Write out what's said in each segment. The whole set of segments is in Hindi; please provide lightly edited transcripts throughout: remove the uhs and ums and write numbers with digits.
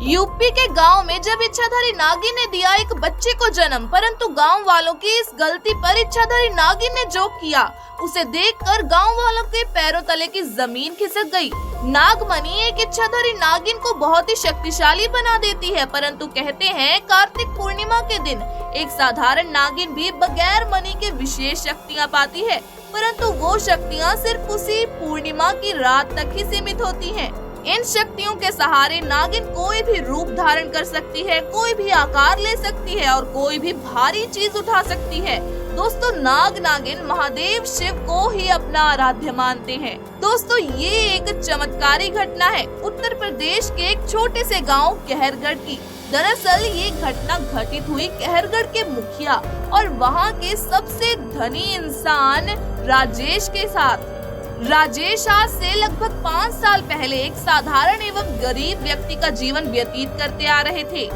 यूपी के गांव में जब इच्छाधारी नागिन ने दिया एक बच्चे को जन्म, परंतु गांव वालों की इस गलती पर इच्छाधारी नागिन ने जो किया उसे देखकर गांव वालों के पैरों तले की जमीन खिसक गई। नागमणि एक इच्छाधारी नागिन को बहुत ही शक्तिशाली बना देती है, परंतु कहते हैं कार्तिक पूर्णिमा के दिन एक साधारण नागिन भी बगैर मणि के विशेष शक्तियाँ पाती है, परंतु वो शक्तियाँ सिर्फ उसी पूर्णिमा की रात तक ही सीमित होती हैं। इन शक्तियों के सहारे नागिन कोई भी रूप धारण कर सकती है, कोई भी आकार ले सकती है और कोई भी भारी चीज उठा सकती है। दोस्तों, नाग नागिन महादेव शिव को ही अपना आराध्य मानते हैं। दोस्तों, ये एक चमत्कारी घटना है उत्तर प्रदेश के एक छोटे से गांव कहरगढ़ की। दरअसल ये घटना घटित हुई कहरगढ़ के मुखिया और वहाँ के सबसे धनी इंसान राजेश के साथ। राजेश आज से लगभग 5 साल पहले एक साधारण एवं गरीब व्यक्ति का जीवन व्यतीत करते आ रहे थे।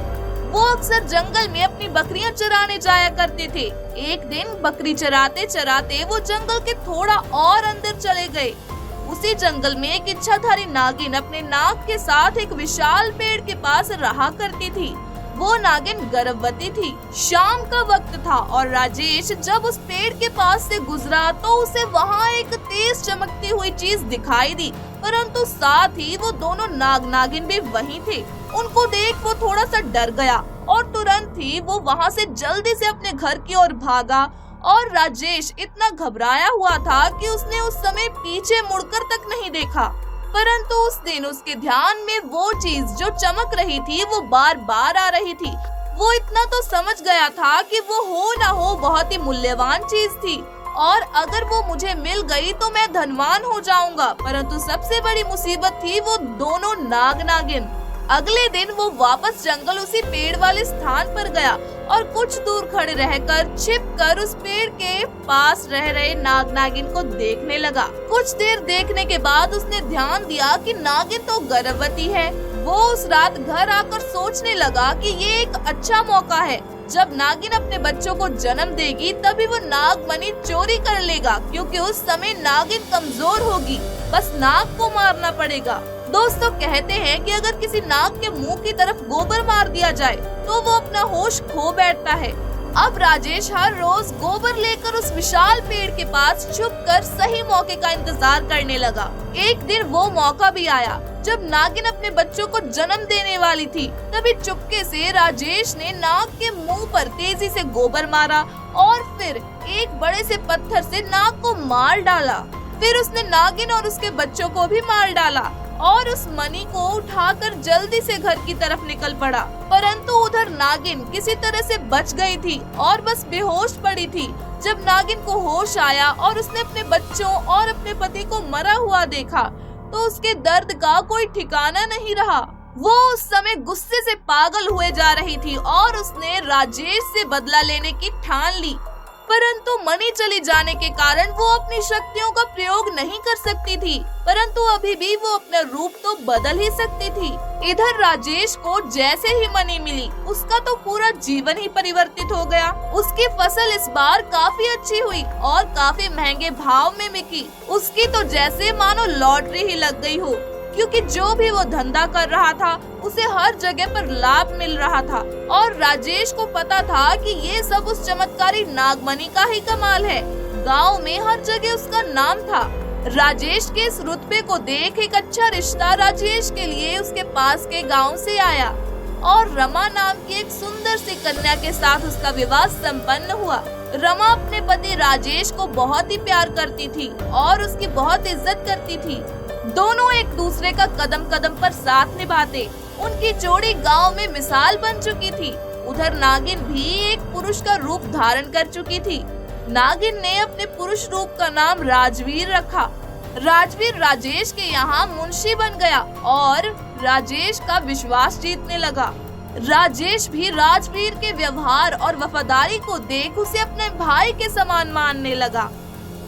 वो अक्सर जंगल में अपनी बकरियां चराने जाया करते थे। एक दिन बकरी चराते चराते वो जंगल के थोड़ा और अंदर चले गए। उसी जंगल में एक इच्छाधारी नागिन अपने नाग के साथ एक विशाल पेड़ के पास रहा करती थी। वो नागिन गर्भवती थी। शाम का वक्त था और राजेश जब उस पेड़ के पास से गुजरा तो उसे वहाँ एक तेज चमकती हुई चीज दिखाई दी, परंतु साथ ही वो दोनों नाग नागिन भी वहीं थे। उनको देख वो थोड़ा सा डर गया और तुरंत ही वो वहाँ से जल्दी से अपने घर की ओर भागा और राजेश इतना घबराया हुआ था कि उसने उस समय पीछे मुड़कर तक नहीं देखा। परंतु उस दिन उसके ध्यान में वो चीज जो चमक रही थी वो बार बार आ रही थी। वो इतना तो समझ गया था कि वो हो ना हो बहुत ही मूल्यवान चीज थी और अगर वो मुझे मिल गई तो मैं धनवान हो जाऊंगा। परंतु सबसे बड़ी मुसीबत थी वो दोनों नाग नागिन। अगले दिन वो वापस जंगल उसी पेड़ वाले स्थान पर गया और कुछ दूर खड़े रहकर छिपकर उस पेड़ के पास रह रहे नाग नागिन को देखने लगा। कुछ देर देखने के बाद उसने ध्यान दिया कि नागिन तो गर्भवती है। वो उस रात घर आकर सोचने लगा कि ये एक अच्छा मौका है। जब नागिन अपने बच्चों को जन्म देगी तभी वो नागमणि चोरी कर लेगा, क्योंकि उस समय नागिन कमजोर होगी। बस नाग को मारना पड़ेगा। दोस्तों, कहते हैं कि अगर किसी नाग के मुंह की तरफ गोबर मार दिया जाए तो वो अपना होश खो बैठता है। अब राजेश हर रोज गोबर लेकर उस विशाल पेड़ के पास छुपकर सही मौके का इंतजार करने लगा। एक दिन वो मौका भी आया जब नागिन अपने बच्चों को जन्म देने वाली थी। तभी चुपके से राजेश ने नाग के मुंह पर तेजी से गोबर मारा और फिर एक बड़े से पत्थर से नाग को मार डाला। फिर उसने नागिन और उसके बच्चों को भी मार डाला और उस मणि को उठाकर जल्दी से घर की तरफ निकल पड़ा। परंतु उधर नागिन किसी तरह से बच गई थी और बस बेहोश पड़ी थी। जब नागिन को होश आया और उसने अपने बच्चों और अपने पति को मरा हुआ देखा तो उसके दर्द का कोई ठिकाना नहीं रहा। वो उस समय गुस्से से पागल हुए जा रही थी और उसने राजेश से बदला लेने की ठान ली। परंतु मणि चली जाने के कारण वो अपनी शक्तियों का प्रयोग नहीं कर सकती थी, परंतु अभी भी वो अपना रूप तो बदल ही सकती थी। इधर राजेश को जैसे ही मणि मिली उसका तो पूरा जीवन ही परिवर्तित हो गया। उसकी फसल इस बार काफी अच्छी हुई और काफी महंगे भाव में बिकी। उसकी तो जैसे मानो लॉटरी ही लग गई हो, क्योंकि जो भी वो धंधा कर रहा था उसे हर जगह पर लाभ मिल रहा था और राजेश को पता था कि ये सब उस चमत्कारी नागमणि का ही कमाल है। गांव में हर जगह उसका नाम था। राजेश के इस रुतबे को देख एक अच्छा रिश्ता राजेश के लिए उसके पास के गांव से आया और रमा नाम की एक सुंदर सी कन्या के साथ उसका विवाह संपन्न हुआ। रमा अपने पति राजेश को बहुत ही प्यार करती थी और उसकी बहुत इज्जत करती थी। दोनों एक दूसरे का कदम कदम पर साथ निभाते। उनकी जोड़ी गांव में मिसाल बन चुकी थी। उधर नागिन भी एक पुरुष का रूप धारण कर चुकी थी। नागिन ने अपने पुरुष रूप का नाम राजवीर रखा। राजवीर राजेश के यहाँ मुंशी बन गया और राजेश का विश्वास जीतने लगा। राजेश भी राजवीर के व्यवहार और वफादारी को देख उसे अपने भाई के समान मानने लगा।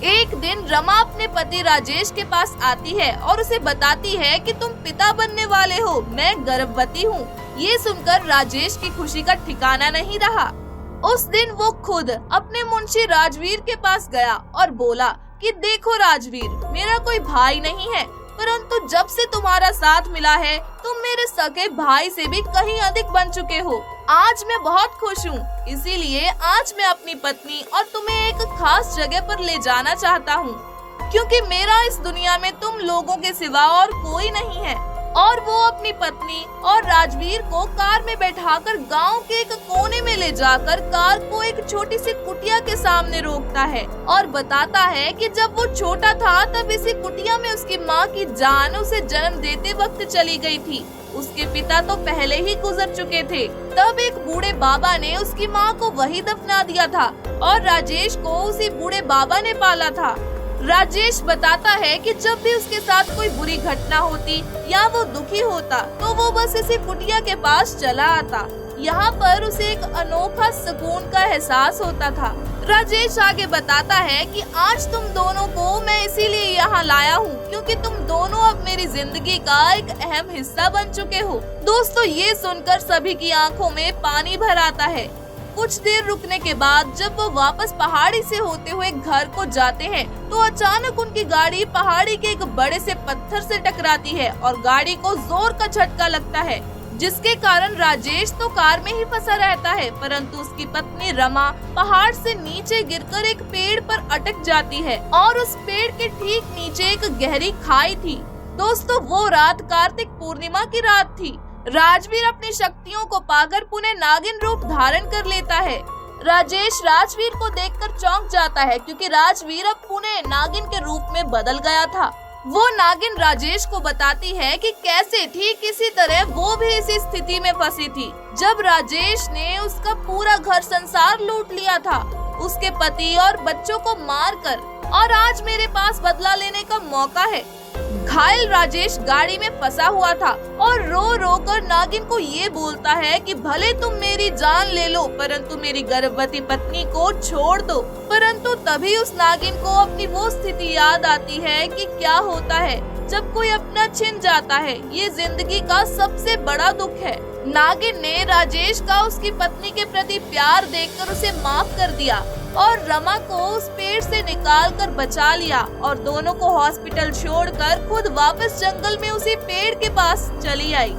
एक दिन रमा अपने पति राजेश के पास आती है और उसे बताती है कि तुम पिता बनने वाले हो, मैं गर्भवती हूँ। ये सुनकर राजेश की खुशी का ठिकाना नहीं रहा। उस दिन वो खुद अपने मुंशी राजवीर के पास गया और बोला कि देखो राजवीर, मेरा कोई भाई नहीं है, परंतु जब से तुम्हारा साथ मिला है तुम मेरे सगे भाई से भी कहीं अधिक बन चुके हो। आज मैं बहुत खुश हूँ, इसीलिए आज मैं अपनी पत्नी और तुम्हें एक खास जगह पर ले जाना चाहता हूँ, क्योंकि मेरा इस दुनिया में तुम लोगों के सिवा और कोई नहीं है। और वो अपनी पत्नी और राजवीर को कार में बैठाकर गांव के एक कोने में ले जाकर कार को एक छोटी सी कुटिया के सामने रोकता है और बताता है कि जब वो छोटा था तब इसी कुटिया में उसकी माँ की जान उसे जन्म देते वक्त चली गई थी। उसके पिता तो पहले ही गुजर चुके थे। तब एक बूढ़े बाबा ने उसकी माँ को वही दफना दिया था और राजेश को उसी बूढ़े बाबा ने पाला था। राजेश बताता है कि जब भी उसके साथ कोई बुरी घटना होती या वो दुखी होता तो वो बस इसी कुटिया के पास चला आता। यहाँ पर उसे एक अनोखा सुकून का एहसास होता था। राजेश आगे बताता है कि आज तुम दोनों को मैं इसीलिए यहाँ लाया हूँ क्योंकि तुम दोनों अब मेरी जिंदगी का एक अहम हिस्सा बन चुके हो। दोस्तों, ये सुनकर सभी की आंखों में पानी भर आता है। कुछ देर रुकने के बाद जब वो वापस पहाड़ी से होते हुए घर को जाते हैं तो अचानक उनकी गाड़ी पहाड़ी के एक बड़े से पत्थर से टकराती है और गाड़ी को जोर का झटका लगता है, जिसके कारण राजेश तो कार में ही फंसा रहता है, परंतु उसकी पत्नी रमा पहाड़ से नीचे गिरकर एक पेड़ पर अटक जाती है और उस पेड़ के ठीक नीचे एक गहरी खाई थी। दोस्तों, वो रात कार्तिक पूर्णिमा की रात थी। राजवीर अपनी शक्तियों को पाकर पुनः नागिन रूप धारण कर लेता है। राजेश राजवीर को देखकर चौंक जाता है क्योंकि राजवीर अब पुनः नागिन के रूप में बदल गया था। वो नागिन राजेश को बताती है कि कैसे ठीक इसी तरह वो भी इसी स्थिति में फंसी थी जब राजेश ने उसका पूरा घर संसार लूट लिया था, उसके पति और बच्चों को मारकर, और आज मेरे पास बदला लेने का मौका है। घायल राजेश गाड़ी में फंसा हुआ था और रो रो कर नागिन को ये बोलता है कि भले तुम मेरी जान ले लो परंतु मेरी गर्भवती पत्नी को छोड़ दो। परंतु तभी उस नागिन को अपनी वो स्थिति याद आती है कि क्या होता है जब कोई अपना छिन जाता है। ये जिंदगी का सबसे बड़ा दुख है। नागिन ने राजेश का उसकी पत्नी के प्रति प्यार देखकर उसे माफ कर दिया और रमा को उस पेड़ से निकालकर बचा लिया और दोनों को हॉस्पिटल छोड़कर खुद वापस जंगल में उसी पेड़ के पास चली आई।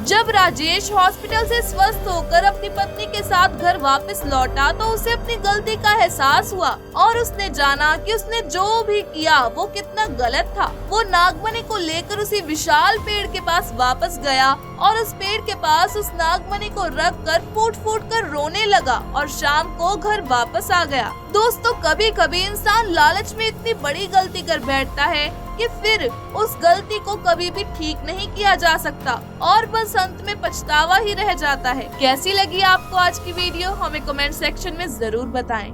जब राजेश हॉस्पिटल से स्वस्थ होकर अपनी पत्नी के साथ घर वापस लौटा तो उसे अपनी गलती का एहसास हुआ और उसने जाना कि उसने जो भी किया वो कितना गलत था। वो नागमणि को लेकर उसी विशाल पेड़ के पास वापस गया और उस पेड़ के पास उस नागमणि को रख कर फूट फूट कर रोने लगा और शाम को घर वापस आ गया। दोस्तों, कभी कभी इंसान लालच में इतनी बड़ी गलती कर बैठता है कि फिर उस गलती को कभी भी ठीक नहीं किया जा सकता और बस अंत में पछतावा ही रह जाता है। कैसी लगी आपको आज की वीडियो? हमें कमेंट सेक्शन में जरूर बताएं।